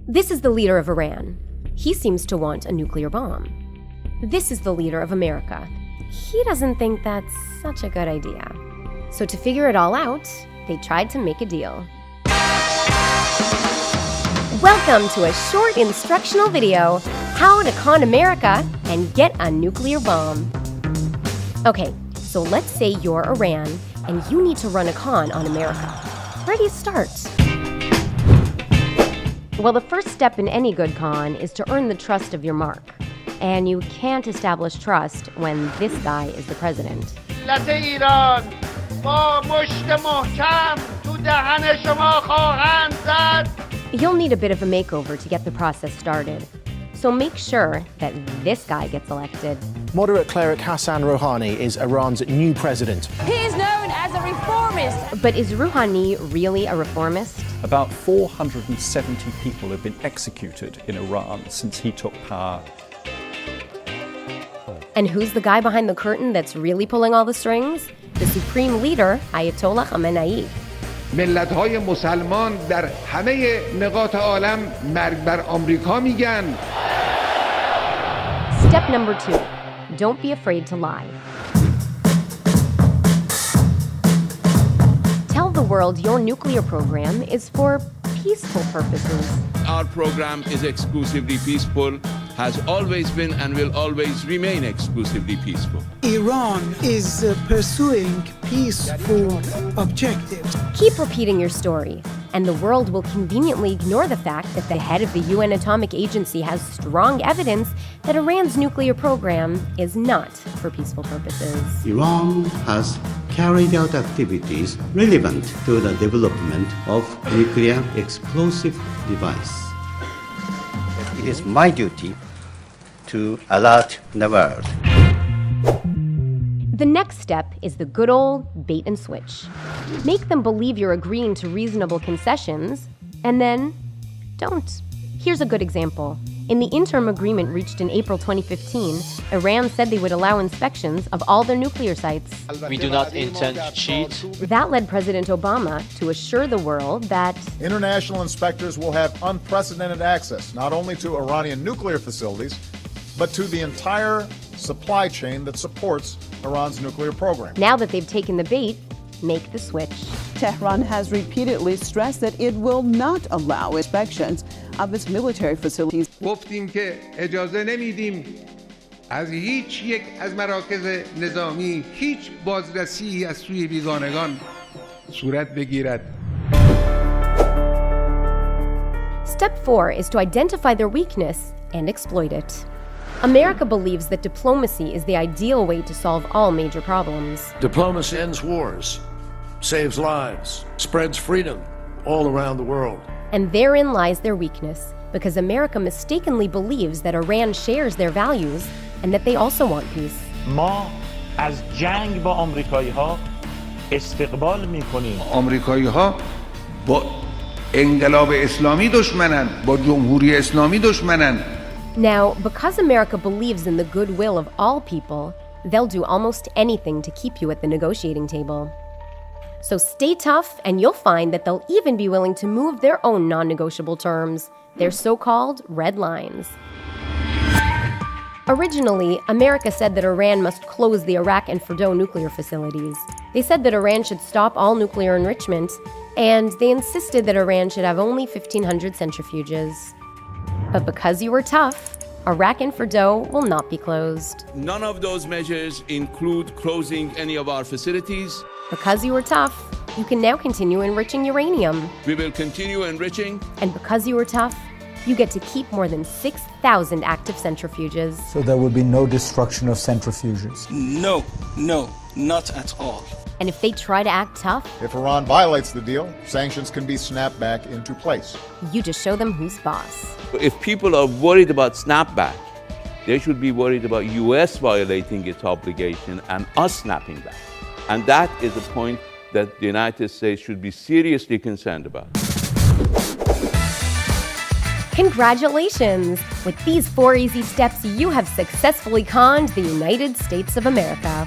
This is the leader of Iran. He seems to want a nuclear bomb. This is the leader of America. He doesn't think that's such a good idea. So to figure it all out, they tried to make a deal. Welcome to a short instructional video, how to con America and get a nuclear bomb. Okay, so let's say you're Iran and you need to run a con on America. Where do you start? Well, the first step in any good con is to earn the trust of your mark. And you can't establish trust when this guy is the president. ایران با مشت محکم تو دهن شما خواهند زد. You'll need a bit of a makeover to get the process started. So make sure that this guy gets elected. Moderate cleric Hassan Rouhani is Iran's new president. He is known as a reformist. But is Rouhani really a reformist? About 470 people have been executed in Iran since he took power. And who's the guy behind the curtain that's really pulling all the strings? The supreme leader, Ayatollah Khamenei. ملت‌های مسلمان در همه نقاط عالم مرگ بر آمریکا میگن. Step number 2. Don't be afraid to lie. Tell the world your nuclear program is for peaceful purposes. Our program is exclusively peaceful, has always been and will always remain exclusively peaceful. Iran is pursuing peaceful objectives. Keep repeating your story, and the world will conveniently ignore the fact that the head of the UN Atomic Agency has strong evidence that Iran's nuclear program is not for peaceful purposes. Iran has carried out activities relevant to the development of nuclear explosive device. It is my duty to alert the world. The next step is the good old bait and switch. Make them believe you're agreeing to reasonable concessions, and then don't. Here's a good example. In the interim agreement reached in April 2015, Iran said they would allow inspections of all their nuclear sites. We do not intend to cheat. That led President Obama to assure the world that international inspectors will have unprecedented access not only to Iranian nuclear facilities, but to the entire supply chain that supports Iran's nuclear program. Now that they've taken the bait, make the switch. Tehran has repeatedly stressed that it will not allow inspections of its military facilities. گفتیم که اجازه نمیدیم از هیچ یک از مراکز نظامی هیچ بازرسی از سوی بیگانگان صورت بگیرد. Step 4 is to identify their weakness and exploit it. America believes that diplomacy is the ideal way to solve all major problems. Diplomacy ends wars, saves lives, spreads freedom all around the world. And therein lies their weakness, because America mistakenly believes that Iran shares their values and that they also want peace. ما از جنگ با آمریکایی‌ها استقبال می‌کنیم. آمریکایی‌ها با انقلاب اسلامی دشمنن، با جمهوری اسلامی دشمنن. Now, because America believes in the goodwill of all people, they'll do almost anything to keep you at the negotiating table. So stay tough, and you'll find that they'll even be willing to move their own non-negotiable terms, their so-called red lines. Originally, America said that Iran must close the Arak and Fordo nuclear facilities. They said that Iran should stop all nuclear enrichment, and they insisted that Iran should have only 1,500 centrifuges. But because you were tough, Arak and Fordo will not be closed. None of those measures include closing any of our facilities. Because you were tough, you can now continue enriching uranium. We will continue enriching. And because you were tough, you get to keep more than 6,000 active centrifuges. So there will be no destruction of centrifuges? No, not at all. And if they try to act tough, if Iran violates the deal, sanctions can be snapped back into place. You just show them who's boss. If people are worried about snapback, they should be worried about US violating its obligation and us snapping back. And that is a point that the United States should be seriously concerned about. Congratulations! With these 4 easy steps, you have successfully conned the United States of America.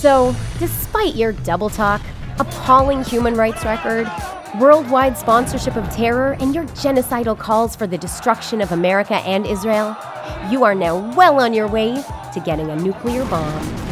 So, despite your double talk, appalling human rights record, worldwide sponsorship of terror, and your genocidal calls for the destruction of America and Israel, you are now well on your way to getting a nuclear bomb.